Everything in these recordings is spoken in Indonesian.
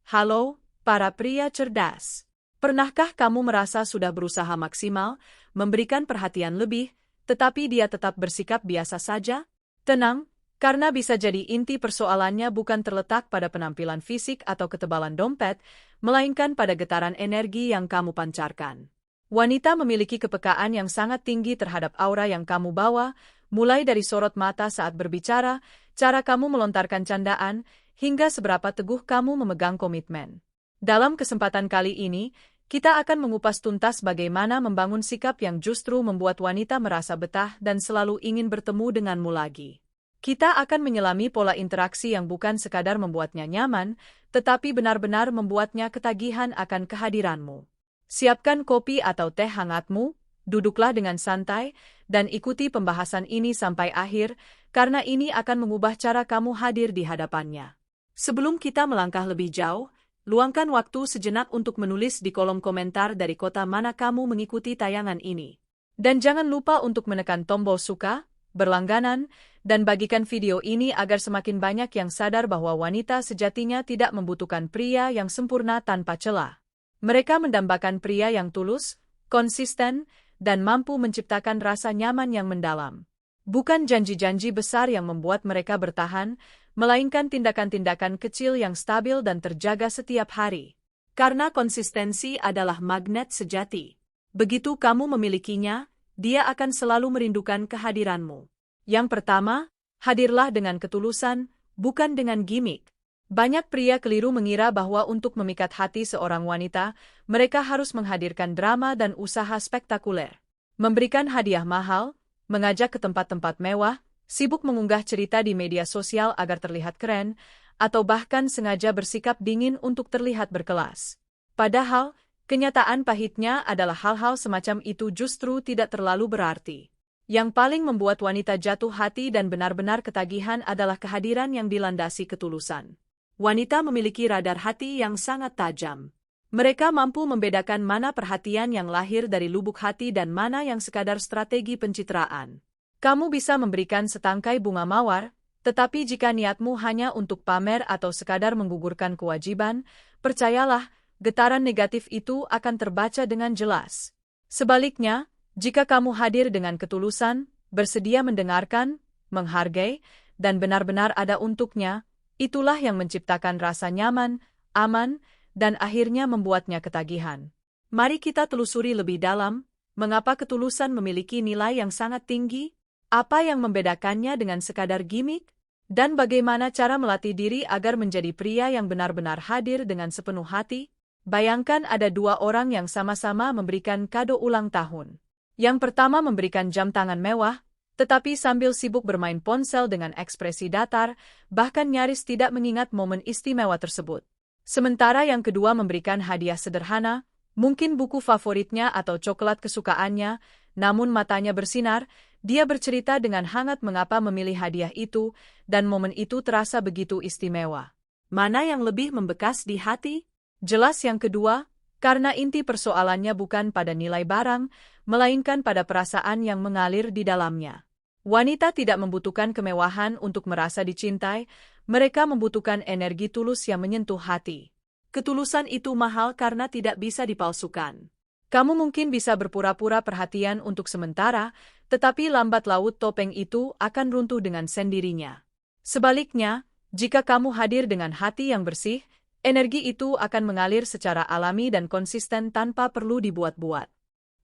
Halo, para pria cerdas. Pernahkah kamu merasa sudah berusaha maksimal, memberikan perhatian lebih, tetapi dia tetap bersikap biasa saja? Tenang, karena bisa jadi inti persoalannya bukan terletak pada penampilan fisik atau ketebalan dompet, melainkan pada getaran energi yang kamu pancarkan. Wanita memiliki kepekaan yang sangat tinggi terhadap aura yang kamu bawa, mulai dari sorot mata saat berbicara, cara kamu melontarkan candaan, hingga seberapa teguh kamu memegang komitmen. Dalam kesempatan kali ini, kita akan mengupas tuntas bagaimana membangun sikap yang justru membuat wanita merasa betah dan selalu ingin bertemu denganmu lagi. Kita akan menyelami pola interaksi yang bukan sekadar membuatnya nyaman, tetapi benar-benar membuatnya ketagihan akan kehadiranmu. Siapkan kopi atau teh hangatmu, duduklah dengan santai, dan ikuti pembahasan ini sampai akhir, karena ini akan mengubah cara kamu hadir di hadapannya. Sebelum kita melangkah lebih jauh, luangkan waktu sejenak untuk menulis di kolom komentar dari kota mana kamu mengikuti tayangan ini. Dan jangan lupa untuk menekan tombol suka, berlangganan, dan bagikan video ini agar semakin banyak yang sadar bahwa wanita sejatinya tidak membutuhkan pria yang sempurna tanpa celah. Mereka mendambakan pria yang tulus, konsisten, dan mampu menciptakan rasa nyaman yang mendalam. Bukan janji-janji besar yang membuat mereka bertahan, melainkan tindakan-tindakan kecil yang stabil dan terjaga setiap hari. Karena konsistensi adalah magnet sejati. Begitu kamu memilikinya, dia akan selalu merindukan kehadiranmu. Yang pertama, hadirlah dengan ketulusan, bukan dengan gimik. Banyak pria keliru mengira bahwa untuk memikat hati seorang wanita, mereka harus menghadirkan drama dan usaha spektakuler. Memberikan hadiah mahal, mengajak ke tempat-tempat mewah, sibuk mengunggah cerita di media sosial agar terlihat keren, atau bahkan sengaja bersikap dingin untuk terlihat berkelas. Padahal, kenyataan pahitnya adalah hal-hal semacam itu justru tidak terlalu berarti. Yang paling membuat wanita jatuh hati dan benar-benar ketagihan adalah kehadiran yang dilandasi ketulusan. Wanita memiliki radar hati yang sangat tajam. Mereka mampu membedakan mana perhatian yang lahir dari lubuk hati dan mana yang sekadar strategi pencitraan. Kamu bisa memberikan setangkai bunga mawar, tetapi jika niatmu hanya untuk pamer atau sekadar menggugurkan kewajiban, percayalah, getaran negatif itu akan terbaca dengan jelas. Sebaliknya, jika kamu hadir dengan ketulusan, bersedia mendengarkan, menghargai, dan benar-benar ada untuknya, itulah yang menciptakan rasa nyaman, aman, dan akhirnya membuatnya ketagihan. Mari kita telusuri lebih dalam, mengapa ketulusan memiliki nilai yang sangat tinggi, apa yang membedakannya dengan sekadar gimik, dan bagaimana cara melatih diri agar menjadi pria yang benar-benar hadir dengan sepenuh hati. Bayangkan ada dua orang yang sama-sama memberikan kado ulang tahun. Yang pertama memberikan jam tangan mewah, tetapi sambil sibuk bermain ponsel dengan ekspresi datar, bahkan nyaris tidak mengingat momen istimewa tersebut. Sementara yang kedua memberikan hadiah sederhana, mungkin buku favoritnya atau coklat kesukaannya, namun matanya bersinar, dia bercerita dengan hangat mengapa memilih hadiah itu, dan momen itu terasa begitu istimewa. Mana yang lebih membekas di hati? Jelas yang kedua, karena inti persoalannya bukan pada nilai barang, melainkan pada perasaan yang mengalir di dalamnya. Wanita tidak membutuhkan kemewahan untuk merasa dicintai, mereka membutuhkan energi tulus yang menyentuh hati. Ketulusan itu mahal karena tidak bisa dipalsukan. Kamu mungkin bisa berpura-pura perhatian untuk sementara, tetapi lambat laun topeng itu akan runtuh dengan sendirinya. Sebaliknya, jika kamu hadir dengan hati yang bersih, energi itu akan mengalir secara alami dan konsisten tanpa perlu dibuat-buat.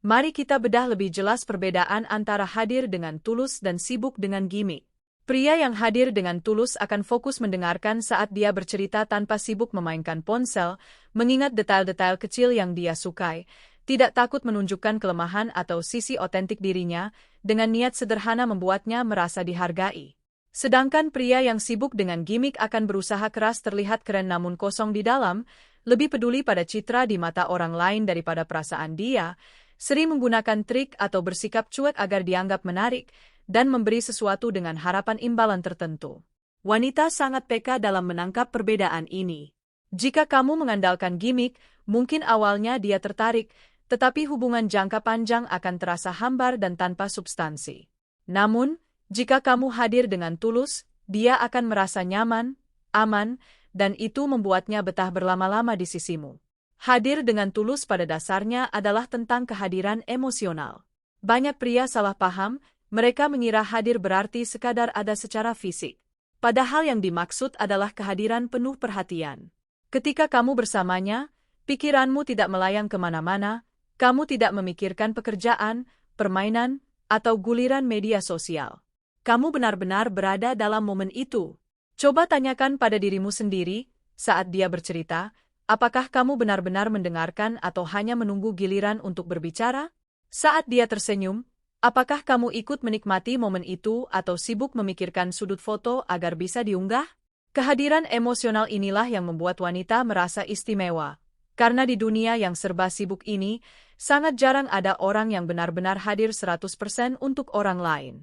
Mari kita bedah lebih jelas perbedaan antara hadir dengan tulus dan sibuk dengan gimik. Pria yang hadir dengan tulus akan fokus mendengarkan saat dia bercerita tanpa sibuk memainkan ponsel, mengingat detail-detail kecil yang dia sukai, tidak takut menunjukkan kelemahan atau sisi otentik dirinya, dengan niat sederhana membuatnya merasa dihargai. Sedangkan pria yang sibuk dengan gimik akan berusaha keras terlihat keren namun kosong di dalam, lebih peduli pada citra di mata orang lain daripada perasaan dia, sering menggunakan trik atau bersikap cuek agar dianggap menarik, dan memberi sesuatu dengan harapan imbalan tertentu. Wanita sangat peka dalam menangkap perbedaan ini. Jika kamu mengandalkan gimik, mungkin awalnya dia tertarik, tetapi hubungan jangka panjang akan terasa hambar dan tanpa substansi. Namun, jika kamu hadir dengan tulus, dia akan merasa nyaman, aman, dan itu membuatnya betah berlama-lama di sisimu. Hadir dengan tulus pada dasarnya adalah tentang kehadiran emosional. Banyak pria salah paham, mereka mengira hadir berarti sekadar ada secara fisik. Padahal yang dimaksud adalah kehadiran penuh perhatian. Ketika kamu bersamanya, pikiranmu tidak melayang kemana-mana, kamu tidak memikirkan pekerjaan, permainan, atau guliran media sosial. Kamu benar-benar berada dalam momen itu. Coba tanyakan pada dirimu sendiri, saat dia bercerita, apakah kamu benar-benar mendengarkan atau hanya menunggu giliran untuk berbicara? Saat dia tersenyum, apakah kamu ikut menikmati momen itu atau sibuk memikirkan sudut foto agar bisa diunggah? Kehadiran emosional inilah yang membuat wanita merasa istimewa. Karena di dunia yang serba sibuk ini, sangat jarang ada orang yang benar-benar hadir 100% untuk orang lain.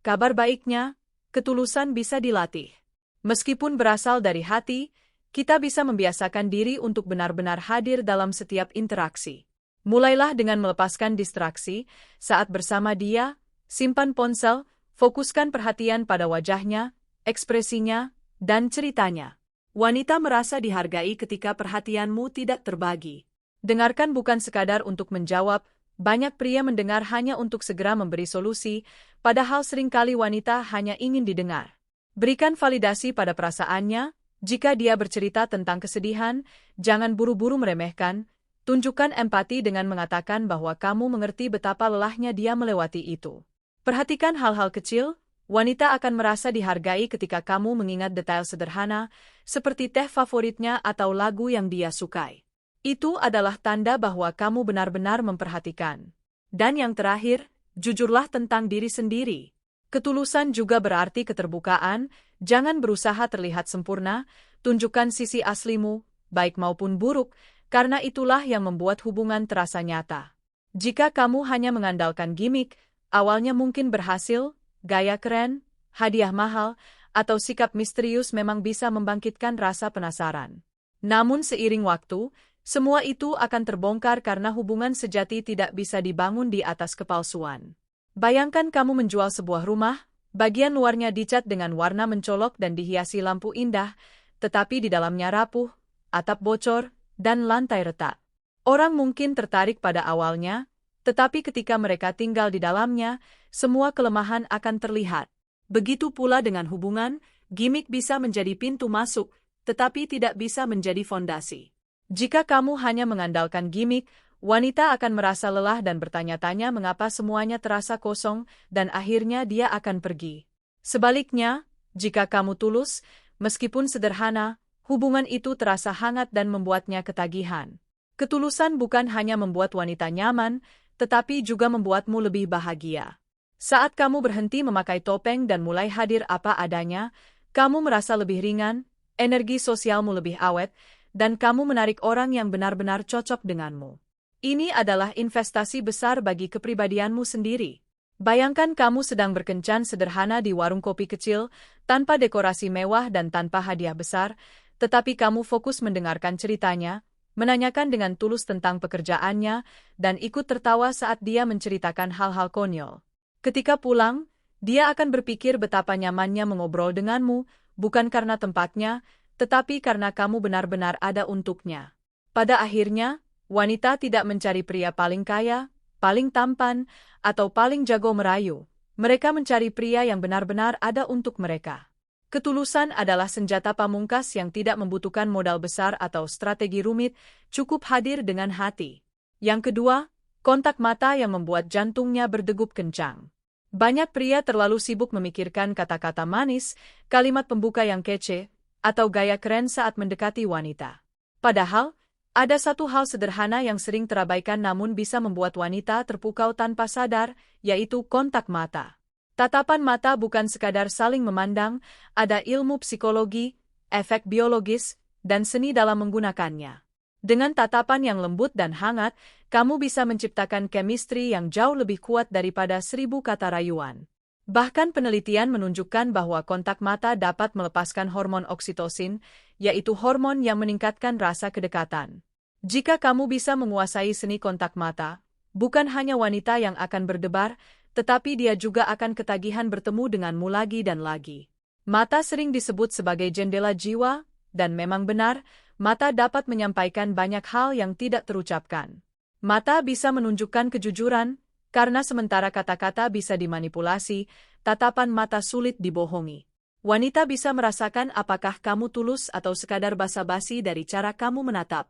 Kabar baiknya, ketulusan bisa dilatih. Meskipun berasal dari hati, kita bisa membiasakan diri untuk benar-benar hadir dalam setiap interaksi. Mulailah dengan melepaskan distraksi, saat bersama dia, simpan ponsel, fokuskan perhatian pada wajahnya, ekspresinya, dan ceritanya. Wanita merasa dihargai ketika perhatianmu tidak terbagi. Dengarkan bukan sekadar untuk menjawab, banyak pria mendengar hanya untuk segera memberi solusi, padahal seringkali wanita hanya ingin didengar. Berikan validasi pada perasaannya, jika dia bercerita tentang kesedihan, jangan buru-buru meremehkan, tunjukkan empati dengan mengatakan bahwa kamu mengerti betapa lelahnya dia melewati itu. Perhatikan hal-hal kecil, wanita akan merasa dihargai ketika kamu mengingat detail sederhana, seperti teh favoritnya atau lagu yang dia sukai. Itu adalah tanda bahwa kamu benar-benar memperhatikan. Dan yang terakhir, jujurlah tentang diri sendiri. Ketulusan juga berarti keterbukaan, jangan berusaha terlihat sempurna, tunjukkan sisi aslimu, baik maupun buruk, karena itulah yang membuat hubungan terasa nyata. Jika kamu hanya mengandalkan gimik, awalnya mungkin berhasil, gaya keren, hadiah mahal, atau sikap misterius memang bisa membangkitkan rasa penasaran. Namun seiring waktu, semua itu akan terbongkar karena hubungan sejati tidak bisa dibangun di atas kepalsuan. Bayangkan kamu menjual sebuah rumah, bagian luarnya dicat dengan warna mencolok dan dihiasi lampu indah, tetapi di dalamnya rapuh, atap bocor, dan lantai retak. Orang mungkin tertarik pada awalnya, tetapi ketika mereka tinggal di dalamnya, semua kelemahan akan terlihat. Begitu pula dengan hubungan, gimik bisa menjadi pintu masuk, tetapi tidak bisa menjadi fondasi. Jika kamu hanya mengandalkan gimik, wanita akan merasa lelah dan bertanya-tanya mengapa semuanya terasa kosong, dan akhirnya dia akan pergi. Sebaliknya, jika kamu tulus, meskipun sederhana, hubungan itu terasa hangat dan membuatnya ketagihan. Ketulusan bukan hanya membuat wanita nyaman, tetapi juga membuatmu lebih bahagia. Saat kamu berhenti memakai topeng dan mulai hadir apa adanya, kamu merasa lebih ringan, energi sosialmu lebih awet, dan kamu menarik orang yang benar-benar cocok denganmu. Ini adalah investasi besar bagi kepribadianmu sendiri. Bayangkan kamu sedang berkencan sederhana di warung kopi kecil, tanpa dekorasi mewah dan tanpa hadiah besar, tetapi kamu fokus mendengarkan ceritanya, menanyakan dengan tulus tentang pekerjaannya, dan ikut tertawa saat dia menceritakan hal-hal konyol. Ketika pulang, dia akan berpikir betapa nyamannya mengobrol denganmu, bukan karena tempatnya, tetapi karena kamu benar-benar ada untuknya. Pada akhirnya, wanita tidak mencari pria paling kaya, paling tampan, atau paling jago merayu. Mereka mencari pria yang benar-benar ada untuk mereka. Ketulusan adalah senjata pamungkas yang tidak membutuhkan modal besar atau strategi rumit, cukup hadir dengan hati. Yang kedua, kontak mata yang membuat jantungnya berdegup kencang. Banyak pria terlalu sibuk memikirkan kata-kata manis, kalimat pembuka yang kece, atau gaya keren saat mendekati wanita. Padahal, ada satu hal sederhana yang sering terabaikan namun bisa membuat wanita terpukau tanpa sadar, yaitu kontak mata. Tatapan mata bukan sekadar saling memandang, ada ilmu psikologi, efek biologis, dan seni dalam menggunakannya. Dengan tatapan yang lembut dan hangat, kamu bisa menciptakan chemistry yang jauh lebih kuat daripada 1000 kata rayuan. Bahkan penelitian menunjukkan bahwa kontak mata dapat melepaskan hormon oksitosin, yaitu hormon yang meningkatkan rasa kedekatan. Jika kamu bisa menguasai seni kontak mata, bukan hanya wanita yang akan berdebar, tetapi dia juga akan ketagihan bertemu denganmu lagi dan lagi. Mata sering disebut sebagai jendela jiwa, dan memang benar, mata dapat menyampaikan banyak hal yang tidak terucapkan. Mata bisa menunjukkan kejujuran, karena sementara kata-kata bisa dimanipulasi, tatapan mata sulit dibohongi. Wanita bisa merasakan apakah kamu tulus atau sekadar basa-basi dari cara kamu menatap.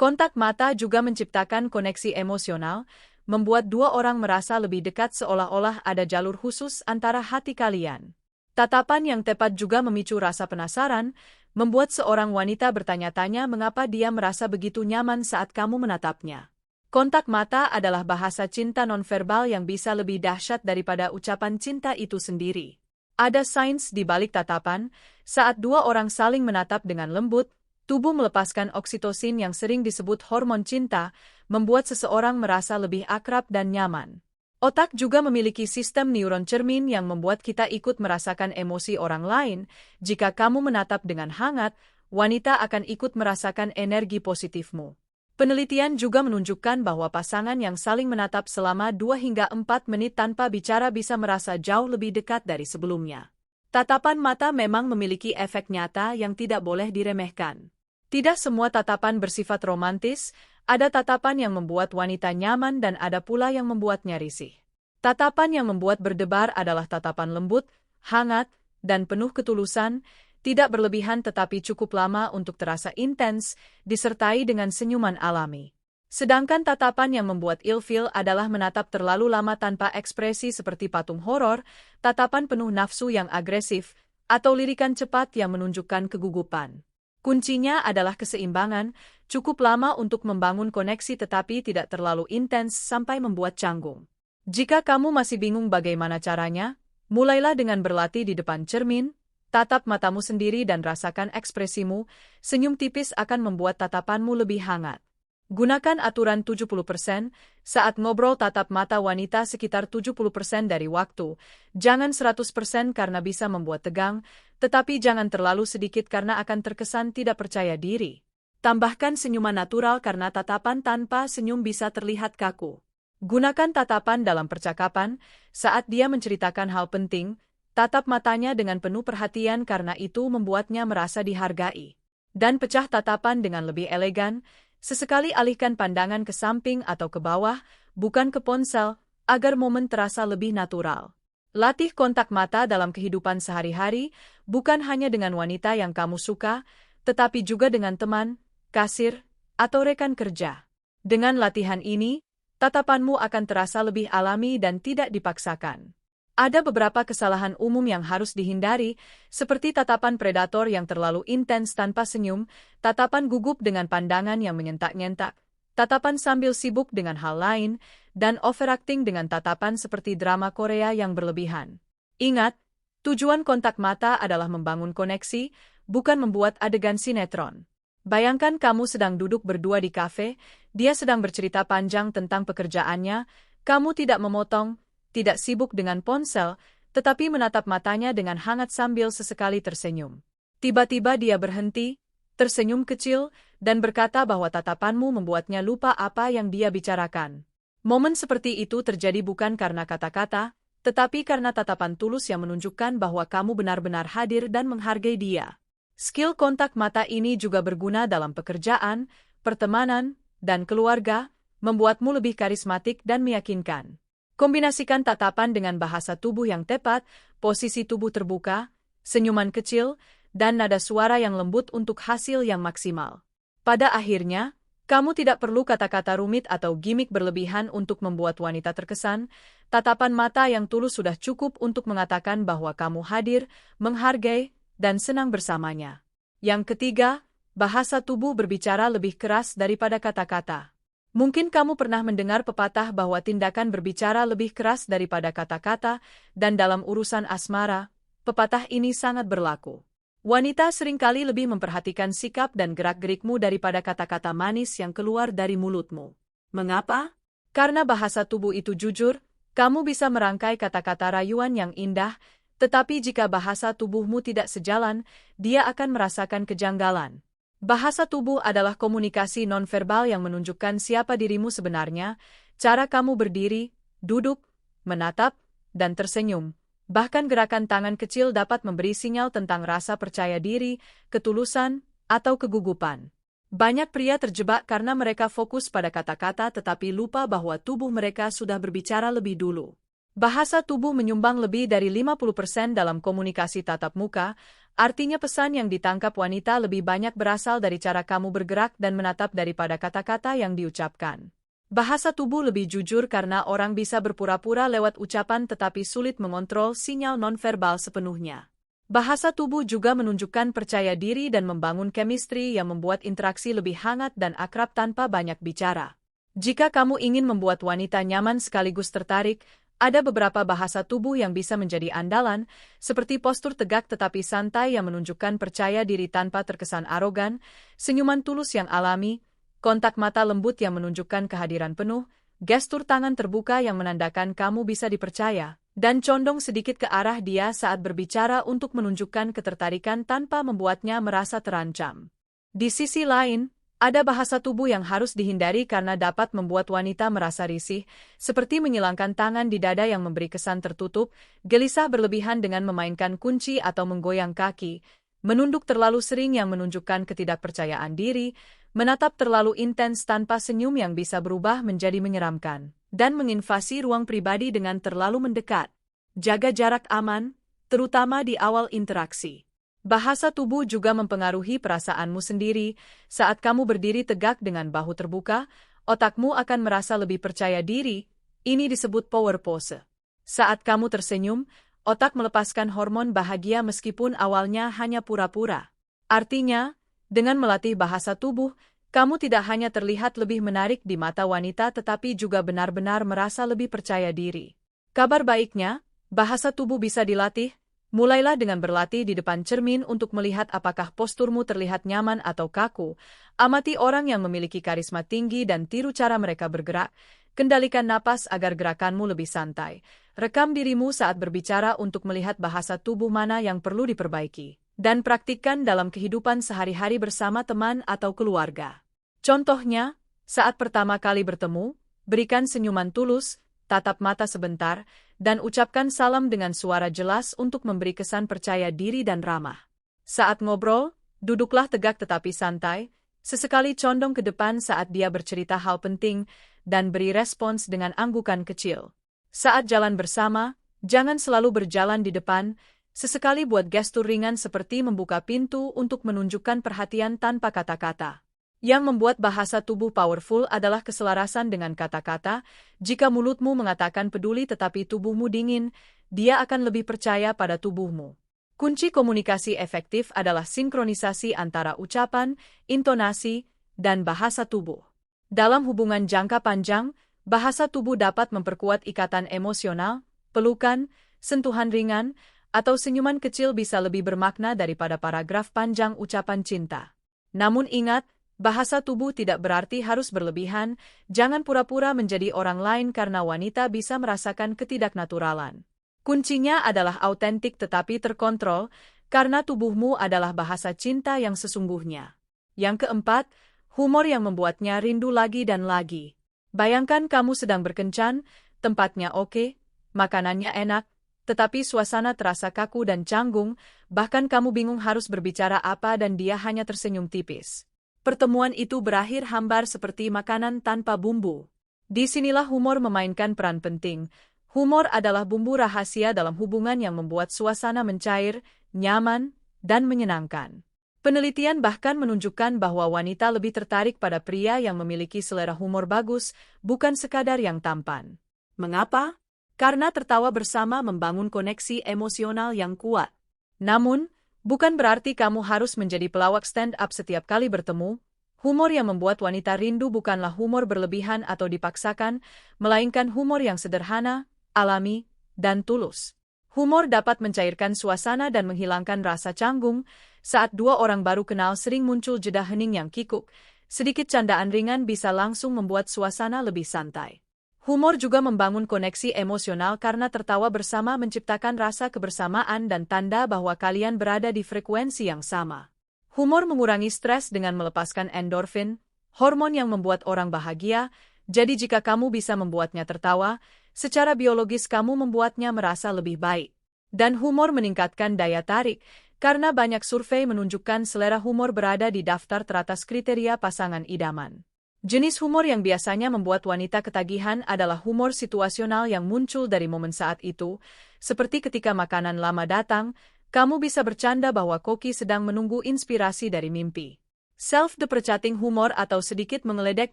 Kontak mata juga menciptakan koneksi emosional, membuat dua orang merasa lebih dekat seolah-olah ada jalur khusus antara hati kalian. Tatapan yang tepat juga memicu rasa penasaran, membuat seorang wanita bertanya-tanya mengapa dia merasa begitu nyaman saat kamu menatapnya. Kontak mata adalah bahasa cinta nonverbal yang bisa lebih dahsyat daripada ucapan cinta itu sendiri. Ada sains di balik tatapan, saat dua orang saling menatap dengan lembut, tubuh melepaskan oksitosin yang sering disebut hormon cinta, membuat seseorang merasa lebih akrab dan nyaman. Otak juga memiliki sistem neuron cermin yang membuat kita ikut merasakan emosi orang lain. Jika kamu menatap dengan hangat, wanita akan ikut merasakan energi positifmu. Penelitian juga menunjukkan bahwa pasangan yang saling menatap selama 2 hingga 4 menit tanpa bicara bisa merasa jauh lebih dekat dari sebelumnya. Tatapan mata memang memiliki efek nyata yang tidak boleh diremehkan. Tidak semua tatapan bersifat romantis, ada tatapan yang membuat wanita nyaman dan ada pula yang membuatnya risih. Tatapan yang membuat berdebar adalah tatapan lembut, hangat, dan penuh ketulusan, tidak berlebihan tetapi cukup lama untuk terasa intens, disertai dengan senyuman alami. Sedangkan tatapan yang membuat ilfil adalah menatap terlalu lama tanpa ekspresi seperti patung horor, tatapan penuh nafsu yang agresif, atau lirikan cepat yang menunjukkan kegugupan. Kuncinya adalah keseimbangan, cukup lama untuk membangun koneksi tetapi tidak terlalu intens sampai membuat canggung. Jika kamu masih bingung bagaimana caranya, mulailah dengan berlatih di depan cermin, tatap matamu sendiri dan rasakan ekspresimu, senyum tipis akan membuat tatapanmu lebih hangat. Gunakan aturan 70%, saat ngobrol tatap mata wanita sekitar 70% dari waktu, jangan 100% karena bisa membuat tegang, tetapi jangan terlalu sedikit karena akan terkesan tidak percaya diri. Tambahkan senyuman natural karena tatapan tanpa senyum bisa terlihat kaku. Gunakan tatapan dalam percakapan, saat dia menceritakan hal penting, tatap matanya dengan penuh perhatian karena itu membuatnya merasa dihargai. Dan pecah tatapan dengan lebih elegan, sesekali alihkan pandangan ke samping atau ke bawah, bukan ke ponsel, agar momen terasa lebih natural. Latih kontak mata dalam kehidupan sehari-hari, bukan hanya dengan wanita yang kamu suka, tetapi juga dengan teman, kasir, atau rekan kerja. Dengan latihan ini, tatapanmu akan terasa lebih alami dan tidak dipaksakan. Ada beberapa kesalahan umum yang harus dihindari, seperti tatapan predator yang terlalu intens tanpa senyum, tatapan gugup dengan pandangan yang menyentak-nyentak, tatapan sambil sibuk dengan hal lain, dan overacting dengan tatapan seperti drama Korea yang berlebihan. Ingat, tujuan kontak mata adalah membangun koneksi, bukan membuat adegan sinetron. Bayangkan kamu sedang duduk berdua di kafe, dia sedang bercerita panjang tentang pekerjaannya, kamu tidak memotong, tidak sibuk dengan ponsel, tetapi menatap matanya dengan hangat sambil sesekali tersenyum. Tiba-tiba dia berhenti, tersenyum kecil, dan berkata bahwa tatapanmu membuatnya lupa apa yang dia bicarakan. Momen seperti itu terjadi bukan karena kata-kata, tetapi karena tatapan tulus yang menunjukkan bahwa kamu benar-benar hadir dan menghargai dia. Skill kontak mata ini juga berguna dalam pekerjaan, pertemanan, dan keluarga, membuatmu lebih karismatik dan meyakinkan. Kombinasikan tatapan dengan bahasa tubuh yang tepat, posisi tubuh terbuka, senyuman kecil, dan nada suara yang lembut untuk hasil yang maksimal. Pada akhirnya, kamu tidak perlu kata-kata rumit atau gimik berlebihan untuk membuat wanita terkesan, tatapan mata yang tulus sudah cukup untuk mengatakan bahwa kamu hadir, menghargai, dan senang bersamanya. Yang ketiga, bahasa tubuh berbicara lebih keras daripada kata-kata. Mungkin kamu pernah mendengar pepatah bahwa tindakan berbicara lebih keras daripada kata-kata, dan dalam urusan asmara, pepatah ini sangat berlaku. Wanita seringkali lebih memperhatikan sikap dan gerak-gerikmu daripada kata-kata manis yang keluar dari mulutmu. Mengapa? Karena bahasa tubuh itu jujur, kamu bisa merangkai kata-kata rayuan yang indah, tetapi jika bahasa tubuhmu tidak sejalan, dia akan merasakan kejanggalan. Bahasa tubuh adalah komunikasi nonverbal yang menunjukkan siapa dirimu sebenarnya, cara kamu berdiri, duduk, menatap, dan tersenyum. Bahkan gerakan tangan kecil dapat memberi sinyal tentang rasa percaya diri, ketulusan, atau kegugupan. Banyak pria terjebak karena mereka fokus pada kata-kata tetapi lupa bahwa tubuh mereka sudah berbicara lebih dulu. Bahasa tubuh menyumbang lebih dari 50% dalam komunikasi tatap muka, artinya pesan yang ditangkap wanita lebih banyak berasal dari cara kamu bergerak dan menatap daripada kata-kata yang diucapkan. Bahasa tubuh lebih jujur karena orang bisa berpura-pura lewat ucapan tetapi sulit mengontrol sinyal nonverbal sepenuhnya. Bahasa tubuh juga menunjukkan percaya diri dan membangun chemistry yang membuat interaksi lebih hangat dan akrab tanpa banyak bicara. Jika kamu ingin membuat wanita nyaman sekaligus tertarik, ada beberapa bahasa tubuh yang bisa menjadi andalan, seperti postur tegak tetapi santai yang menunjukkan percaya diri tanpa terkesan arogan, senyuman tulus yang alami, kontak mata lembut yang menunjukkan kehadiran penuh, gestur tangan terbuka yang menandakan kamu bisa dipercaya, dan condong sedikit ke arah dia saat berbicara untuk menunjukkan ketertarikan tanpa membuatnya merasa terancam. Di sisi lain, ada bahasa tubuh yang harus dihindari karena dapat membuat wanita merasa risih, seperti menyilangkan tangan di dada yang memberi kesan tertutup, gelisah berlebihan dengan memainkan kunci atau menggoyang kaki, menunduk terlalu sering yang menunjukkan ketidakpercayaan diri, menatap terlalu intens tanpa senyum yang bisa berubah menjadi menyeramkan, dan menginvasi ruang pribadi dengan terlalu mendekat. Jaga jarak aman, terutama di awal interaksi. Bahasa tubuh juga mempengaruhi perasaanmu sendiri. Saat kamu berdiri tegak dengan bahu terbuka, otakmu akan merasa lebih percaya diri. Ini disebut power pose. Saat kamu tersenyum, otak melepaskan hormon bahagia meskipun awalnya hanya pura-pura. Artinya, dengan melatih bahasa tubuh, kamu tidak hanya terlihat lebih menarik di mata wanita tetapi juga benar-benar merasa lebih percaya diri. Kabar baiknya, bahasa tubuh bisa dilatih. Mulailah dengan berlatih di depan cermin untuk melihat apakah posturmu terlihat nyaman atau kaku. Amati orang yang memiliki karisma tinggi dan tiru cara mereka bergerak. Kendalikan napas agar gerakanmu lebih santai. Rekam dirimu saat berbicara untuk melihat bahasa tubuh mana yang perlu diperbaiki. Dan praktikkan dalam kehidupan sehari-hari bersama teman atau keluarga. Contohnya, saat pertama kali bertemu, berikan senyuman tulus, tatap mata sebentar, dan ucapkan salam dengan suara jelas untuk memberi kesan percaya diri dan ramah. Saat ngobrol, duduklah tegak tetapi santai, sesekali condong ke depan saat dia bercerita hal penting, dan beri respons dengan anggukan kecil. Saat jalan bersama, jangan selalu berjalan di depan, sesekali buat gestur ringan seperti membuka pintu untuk menunjukkan perhatian tanpa kata-kata. Yang membuat bahasa tubuh powerful adalah keselarasan dengan kata-kata. Jika mulutmu mengatakan peduli tetapi tubuhmu dingin, dia akan lebih percaya pada tubuhmu. Kunci komunikasi efektif adalah sinkronisasi antara ucapan, intonasi, dan bahasa tubuh. Dalam hubungan jangka panjang, bahasa tubuh dapat memperkuat ikatan emosional, pelukan, sentuhan ringan, atau senyuman kecil bisa lebih bermakna daripada paragraf panjang ucapan cinta. Namun ingat, bahasa tubuh tidak berarti harus berlebihan, jangan pura-pura menjadi orang lain karena wanita bisa merasakan ketidaknaturalan. Kuncinya adalah autentik tetapi terkontrol, karena tubuhmu adalah bahasa cinta yang sesungguhnya. Yang keempat, humor yang membuatnya rindu lagi dan lagi. Bayangkan kamu sedang berkencan, tempatnya oke, makanannya enak, tetapi suasana terasa kaku dan canggung, bahkan kamu bingung harus berbicara apa dan dia hanya tersenyum tipis. Pertemuan itu berakhir hambar seperti makanan tanpa bumbu. Disinilah humor memainkan peran penting. Humor adalah bumbu rahasia dalam hubungan yang membuat suasana mencair, nyaman, dan menyenangkan. Penelitian bahkan menunjukkan bahwa wanita lebih tertarik pada pria yang memiliki selera humor bagus, bukan sekadar yang tampan. Mengapa? Karena tertawa bersama membangun koneksi emosional yang kuat. Namun, bukan berarti kamu harus menjadi pelawak stand-up setiap kali bertemu. Humor yang membuat wanita rindu bukanlah humor berlebihan atau dipaksakan, melainkan humor yang sederhana, alami, dan tulus. Humor dapat mencairkan suasana dan menghilangkan rasa canggung. Saat dua orang baru kenal sering muncul jeda hening yang kikuk, sedikit candaan ringan bisa langsung membuat suasana lebih santai. Humor juga membangun koneksi emosional karena tertawa bersama menciptakan rasa kebersamaan dan tanda bahwa kalian berada di frekuensi yang sama. Humor mengurangi stres dengan melepaskan endorfin, hormon yang membuat orang bahagia, jadi jika kamu bisa membuatnya tertawa, secara biologis kamu membuatnya merasa lebih baik. Dan humor meningkatkan daya tarik, Karena banyak survei menunjukkan selera humor berada di daftar teratas kriteria pasangan idaman. Jenis humor yang biasanya membuat wanita ketagihan adalah humor situasional yang muncul dari momen saat itu, seperti ketika makanan lama datang, kamu bisa bercanda bahwa koki sedang menunggu inspirasi dari mimpi. Self-deprecating humor atau sedikit mengeledek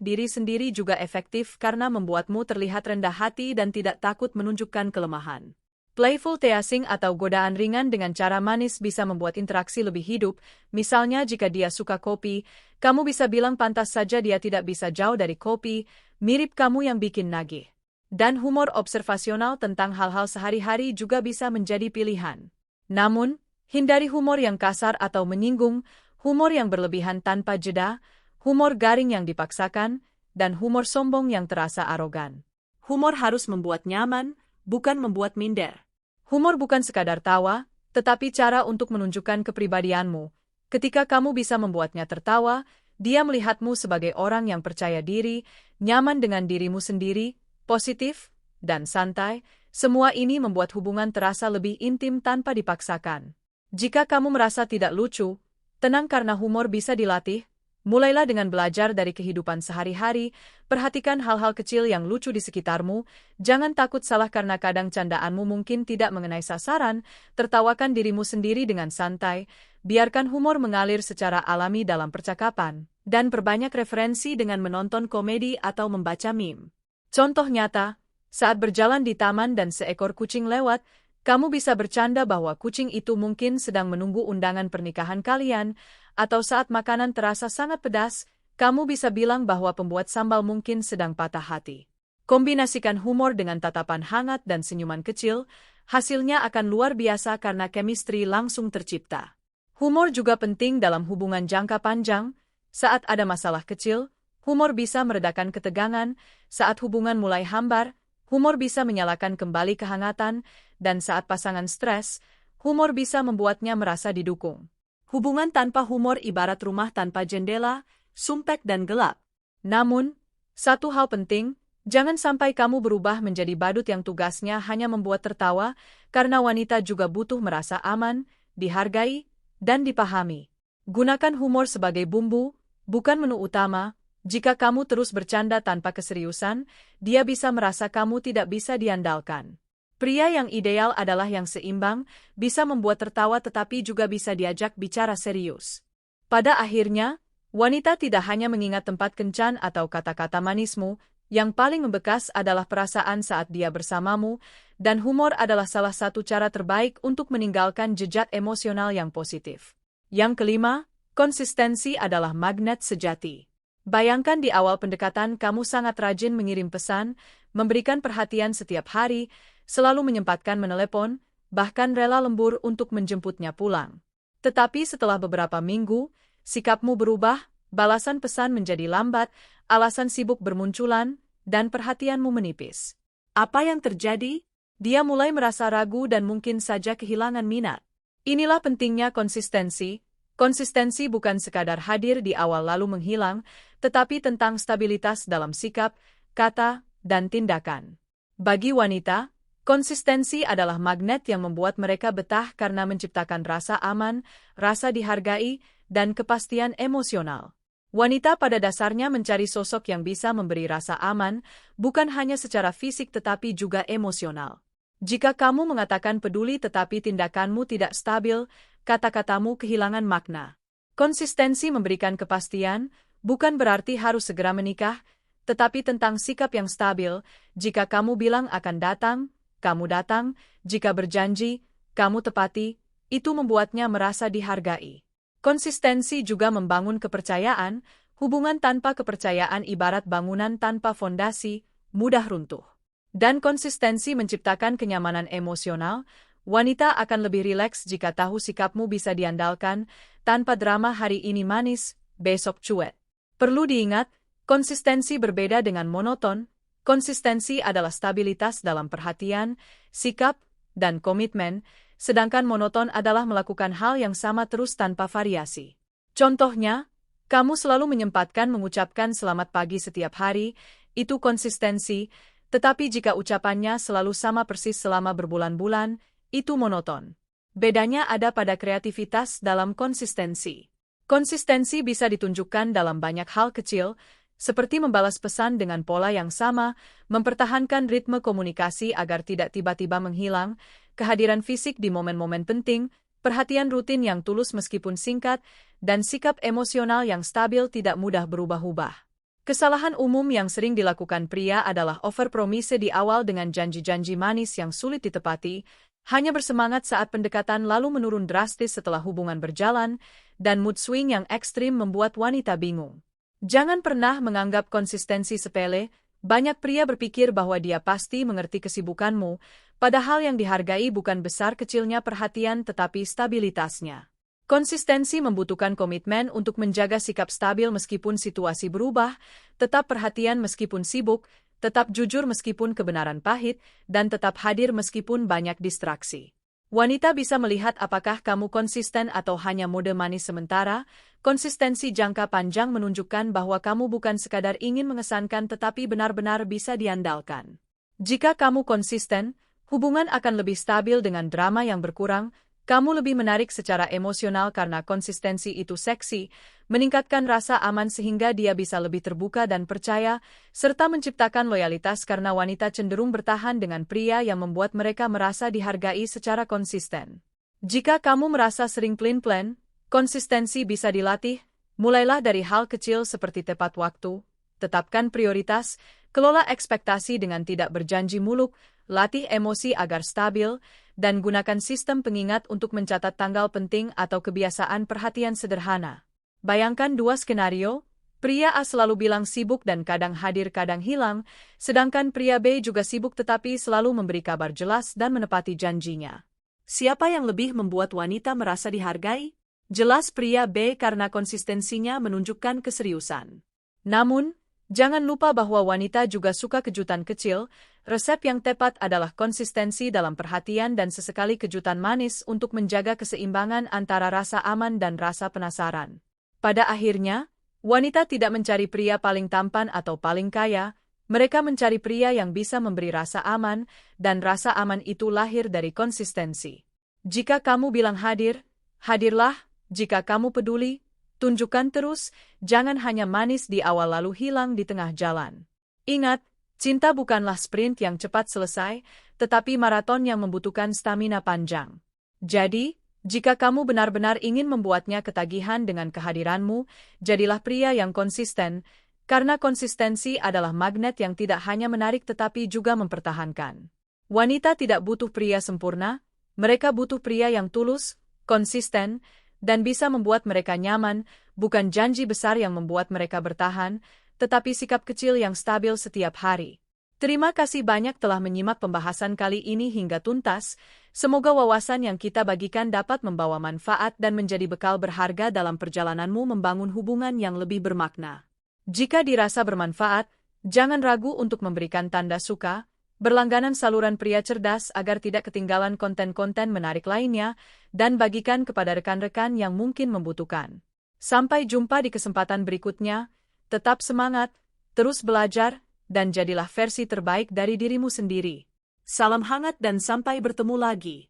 diri sendiri juga efektif karena membuatmu terlihat rendah hati dan tidak takut menunjukkan kelemahan. Playful teasing atau godaan ringan dengan cara manis bisa membuat interaksi lebih hidup. Misalnya jika dia suka kopi, kamu bisa bilang pantas saja dia tidak bisa jauh dari kopi, mirip kamu yang bikin nagih. Dan humor observasional tentang hal-hal sehari-hari juga bisa menjadi pilihan. Namun, hindari humor yang kasar atau menyinggung, humor yang berlebihan tanpa jeda, humor garing yang dipaksakan, dan humor sombong yang terasa arogan. Humor harus membuat nyaman, bukan membuat minder. Humor bukan sekadar tawa, tetapi cara untuk menunjukkan kepribadianmu. Ketika kamu bisa membuatnya tertawa, dia melihatmu sebagai orang yang percaya diri, nyaman dengan dirimu sendiri, positif, dan santai. Semua ini membuat hubungan terasa lebih intim tanpa dipaksakan. Jika kamu merasa tidak lucu, tenang karena humor bisa dilatih. Mulailah dengan belajar dari kehidupan sehari-hari, perhatikan hal-hal kecil yang lucu di sekitarmu, jangan takut salah karena kadang candaanmu mungkin tidak mengenai sasaran, tertawakan dirimu sendiri dengan santai, biarkan humor mengalir secara alami dalam percakapan, dan perbanyak referensi dengan menonton komedi atau membaca meme. Contoh nyata, saat berjalan di taman dan seekor kucing lewat, kamu bisa bercanda bahwa kucing itu mungkin sedang menunggu undangan pernikahan kalian, atau saat makanan terasa sangat pedas, kamu bisa bilang bahwa pembuat sambal mungkin sedang patah hati. Kombinasikan humor dengan tatapan hangat dan senyuman kecil, hasilnya akan luar biasa karena chemistry langsung tercipta. Humor juga penting dalam hubungan jangka panjang. Saat ada masalah kecil, humor bisa meredakan ketegangan. Saat hubungan mulai hambar, humor bisa menyalakan kembali kehangatan, dan saat pasangan stres, humor bisa membuatnya merasa didukung. Hubungan tanpa humor ibarat rumah tanpa jendela, sumpek dan gelap. Namun, satu hal penting, jangan sampai kamu berubah menjadi badut yang tugasnya hanya membuat tertawa, karena wanita juga butuh merasa aman, dihargai, dan dipahami. Gunakan humor sebagai bumbu, bukan menu utama. Jika kamu terus bercanda tanpa keseriusan, dia bisa merasa kamu tidak bisa diandalkan. Pria yang ideal adalah yang seimbang, bisa membuat tertawa tetapi juga bisa diajak bicara serius. Pada akhirnya, wanita tidak hanya mengingat tempat kencan atau kata-kata manismu, yang paling membekas adalah perasaan saat dia bersamamu, dan humor adalah salah satu cara terbaik untuk meninggalkan jejak emosional yang positif. Yang kelima, konsistensi adalah magnet sejati. Bayangkan di awal pendekatan kamu sangat rajin mengirim pesan, memberikan perhatian setiap hari, selalu menyempatkan menelepon, bahkan rela lembur untuk menjemputnya pulang. Tetapi setelah beberapa minggu, sikapmu berubah, balasan pesan menjadi lambat, alasan sibuk bermunculan, dan perhatianmu menipis. Apa yang terjadi? Dia mulai merasa ragu dan mungkin saja kehilangan minat. Inilah pentingnya konsistensi. Konsistensi bukan sekadar hadir di awal lalu menghilang, tetapi tentang stabilitas dalam sikap, kata, dan tindakan. Bagi wanita, konsistensi adalah magnet yang membuat mereka betah karena menciptakan rasa aman, rasa dihargai, dan kepastian emosional. Wanita pada dasarnya mencari sosok yang bisa memberi rasa aman, bukan hanya secara fisik tetapi juga emosional. Jika kamu mengatakan peduli tetapi tindakanmu tidak stabil, kata-katamu kehilangan makna. Konsistensi memberikan kepastian, bukan berarti harus segera menikah, tetapi tentang sikap yang stabil. Jika kamu bilang akan datang, kamu datang, jika berjanji, kamu tepati, itu membuatnya merasa dihargai. Konsistensi juga membangun kepercayaan, hubungan tanpa kepercayaan ibarat bangunan tanpa fondasi, mudah runtuh. Dan konsistensi menciptakan kenyamanan emosional, wanita akan lebih rileks jika tahu sikapmu bisa diandalkan, tanpa drama hari ini manis, besok cuek. Perlu diingat, konsistensi berbeda dengan monoton. Konsistensi adalah stabilitas dalam perhatian, sikap, dan komitmen, sedangkan monoton adalah melakukan hal yang sama terus tanpa variasi. Contohnya, kamu selalu menyempatkan mengucapkan selamat pagi setiap hari, itu konsistensi, tetapi jika ucapannya selalu sama persis selama berbulan-bulan, itu monoton. Bedanya ada pada kreativitas dalam konsistensi. Konsistensi bisa ditunjukkan dalam banyak hal kecil, seperti membalas pesan dengan pola yang sama, mempertahankan ritme komunikasi agar tidak tiba-tiba menghilang, kehadiran fisik di momen-momen penting, perhatian rutin yang tulus meskipun singkat, dan sikap emosional yang stabil tidak mudah berubah-ubah. Kesalahan umum yang sering dilakukan pria adalah overpromise di awal dengan janji-janji manis yang sulit ditepati, hanya bersemangat saat pendekatan lalu menurun drastis setelah hubungan berjalan, dan mood swing yang ekstrim membuat wanita bingung. Jangan pernah menganggap konsistensi sepele. Banyak pria berpikir bahwa dia pasti mengerti kesibukanmu, padahal yang dihargai bukan besar kecilnya perhatian tetapi stabilitasnya. Konsistensi membutuhkan komitmen untuk menjaga sikap stabil meskipun situasi berubah, tetap perhatian meskipun sibuk, tetap jujur meskipun kebenaran pahit, dan tetap hadir meskipun banyak distraksi. Wanita bisa melihat apakah kamu konsisten atau hanya mode manis sementara. Konsistensi jangka panjang menunjukkan bahwa kamu bukan sekadar ingin mengesankan tetapi benar-benar bisa diandalkan. Jika kamu konsisten, hubungan akan lebih stabil dengan drama yang berkurang. Kamu lebih menarik secara emosional karena konsistensi itu seksi, meningkatkan rasa aman sehingga dia bisa lebih terbuka dan percaya, serta menciptakan loyalitas karena wanita cenderung bertahan dengan pria yang membuat mereka merasa dihargai secara konsisten. Jika kamu merasa sering plan-plan, konsistensi bisa dilatih. Mulailah dari hal kecil seperti tepat waktu, tetapkan prioritas, kelola ekspektasi dengan tidak berjanji muluk, latih emosi agar stabil, dan gunakan sistem pengingat untuk mencatat tanggal penting atau kebiasaan perhatian sederhana. Bayangkan dua skenario, pria A selalu bilang sibuk dan kadang hadir kadang hilang, sedangkan pria B juga sibuk tetapi selalu memberi kabar jelas dan menepati janjinya. Siapa yang lebih membuat wanita merasa dihargai? Jelas pria B karena konsistensinya menunjukkan keseriusan. Namun, jangan lupa bahwa wanita juga suka kejutan kecil. Resep yang tepat adalah konsistensi dalam perhatian dan sesekali kejutan manis untuk menjaga keseimbangan antara rasa aman dan rasa penasaran. Pada akhirnya, wanita tidak mencari pria paling tampan atau paling kaya, mereka mencari pria yang bisa memberi rasa aman, dan rasa aman itu lahir dari konsistensi. Jika kamu bilang hadir, hadirlah. Jika kamu peduli, tunjukkan terus, jangan hanya manis di awal lalu hilang di tengah jalan. Ingat, cinta bukanlah sprint yang cepat selesai, tetapi maraton yang membutuhkan stamina panjang. Jadi, jika kamu benar-benar ingin membuatnya ketagihan dengan kehadiranmu, jadilah pria yang konsisten, karena konsistensi adalah magnet yang tidak hanya menarik tetapi juga mempertahankan. Wanita tidak butuh pria sempurna, mereka butuh pria yang tulus, konsisten, dan bisa membuat mereka nyaman, bukan janji besar yang membuat mereka bertahan, tetapi sikap kecil yang stabil setiap hari. Terima kasih banyak telah menyimak pembahasan kali ini hingga tuntas. Semoga wawasan yang kita bagikan dapat membawa manfaat dan menjadi bekal berharga dalam perjalananmu membangun hubungan yang lebih bermakna. Jika dirasa bermanfaat, jangan ragu untuk memberikan tanda suka, berlangganan saluran Pria Cerdas agar tidak ketinggalan konten-konten menarik lainnya, dan bagikan kepada rekan-rekan yang mungkin membutuhkan. Sampai jumpa di kesempatan berikutnya, tetap semangat, terus belajar, dan jadilah versi terbaik dari dirimu sendiri. Salam hangat dan sampai bertemu lagi.